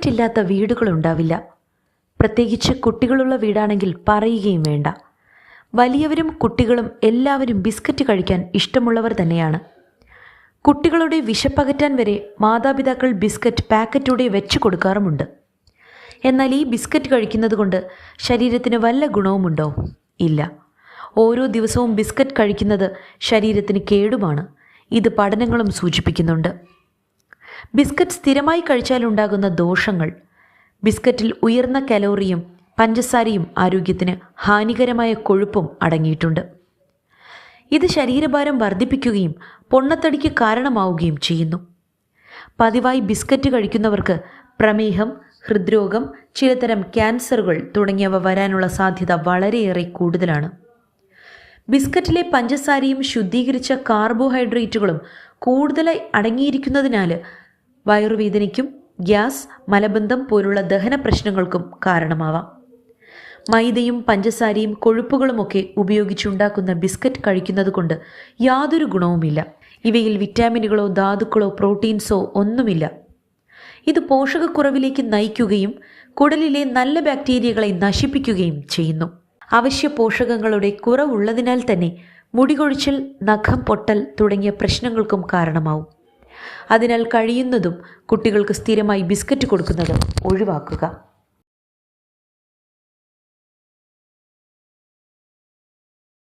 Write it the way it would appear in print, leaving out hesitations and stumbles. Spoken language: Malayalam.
ബിസ്ക്കറ്റ് ഇല്ലാത്ത വീടുകളുണ്ടാവില്ല. പ്രത്യേകിച്ച് കുട്ടികളുള്ള വീടാണെങ്കിൽ പറയുകയും വേണ്ട. വലിയവരും കുട്ടികളും എല്ലാവരും ബിസ്ക്കറ്റ് കഴിക്കാൻ ഇഷ്ടമുള്ളവർ തന്നെയാണ്. കുട്ടികളുടെ വിശപ്പകറ്റാൻ വരെ മാതാപിതാക്കൾ ബിസ്ക്കറ്റ് പാക്കറ്റോടെ വെച്ച് കൊടുക്കാറുമുണ്ട്. എന്നാൽ ഈ ബിസ്ക്കറ്റ് കഴിക്കുന്നത് കൊണ്ട് ശരീരത്തിന് വല്ല ഗുണവുമുണ്ടോ? ഇല്ല. ഓരോ ദിവസവും ബിസ്ക്കറ്റ് കഴിക്കുന്നത് ശരീരത്തിന് കേടുമാണ്. ഇത് പഠനങ്ങളും സൂചിപ്പിക്കുന്നുണ്ട്. ബിസ്ക്കറ്റ് സ്ഥിരമായി കഴിച്ചാലുണ്ടാകുന്ന ദോഷങ്ങൾ. ബിസ്ക്കറ്റിൽ ഉയർന്ന കലോറിയും പഞ്ചസാരയും ആരോഗ്യത്തിന് ഹാനികരമായ കൊഴുപ്പും അടങ്ങിയിട്ടുണ്ട്. ഇത് ശരീരഭാരം വർദ്ധിപ്പിക്കുകയും പൊണ്ണത്തടിക്ക് കാരണമാവുകയും ചെയ്യുന്നു. പതിവായി ബിസ്ക്കറ്റ് കഴിക്കുന്നവർക്ക് പ്രമേഹം, ഹൃദ്രോഗം, ചിലതരം ക്യാൻസറുകൾ തുടങ്ങിയവ വരാനുള്ള സാധ്യത വളരെയേറെ കൂടുതലാണ്. ബിസ്ക്കറ്റിലെ പഞ്ചസാരയും ശുദ്ധീകരിച്ച കാർബോഹൈഡ്രേറ്റുകളും കൂടുതലായി അടങ്ങിയിരിക്കുന്നതിനാൽ വയറുവേദനയ്ക്കും ഗ്യാസ്, മലബന്ധം പോലുള്ള ദഹന പ്രശ്നങ്ങൾക്കും കാരണമാവാം. മൈദയും പഞ്ചസാരയും കൊഴുപ്പുകളുമൊക്കെ ഉപയോഗിച്ചുണ്ടാക്കുന്ന ബിസ്ക്കറ്റ് കഴിക്കുന്നത് കൊണ്ട് യാതൊരു ഗുണവുമില്ല. ഇവയിൽ വിറ്റാമിനുകളോ ധാതുക്കളോ പ്രോട്ടീൻസോ ഒന്നുമില്ല. ഇത് പോഷകക്കുറവിലേക്ക് നയിക്കുകയും കുടലിലെ നല്ല ബാക്ടീരിയകളെ നശിപ്പിക്കുകയും ചെയ്യുന്നു. അവശ്യ പോഷകങ്ങളുടെ കുറവുള്ളതിനാൽ തന്നെ മുടികൊഴിച്ചിൽ, നഖം പൊട്ടൽ തുടങ്ങിയ പ്രശ്നങ്ങൾക്കും കാരണമാവും. അതിനാൽ കഴിയുന്നതും കുട്ടികൾക്ക് സ്ഥിരമായി ബിസ്ക്കറ്റ് കൊടുക്കുന്നത് ഒഴിവാക്കുക.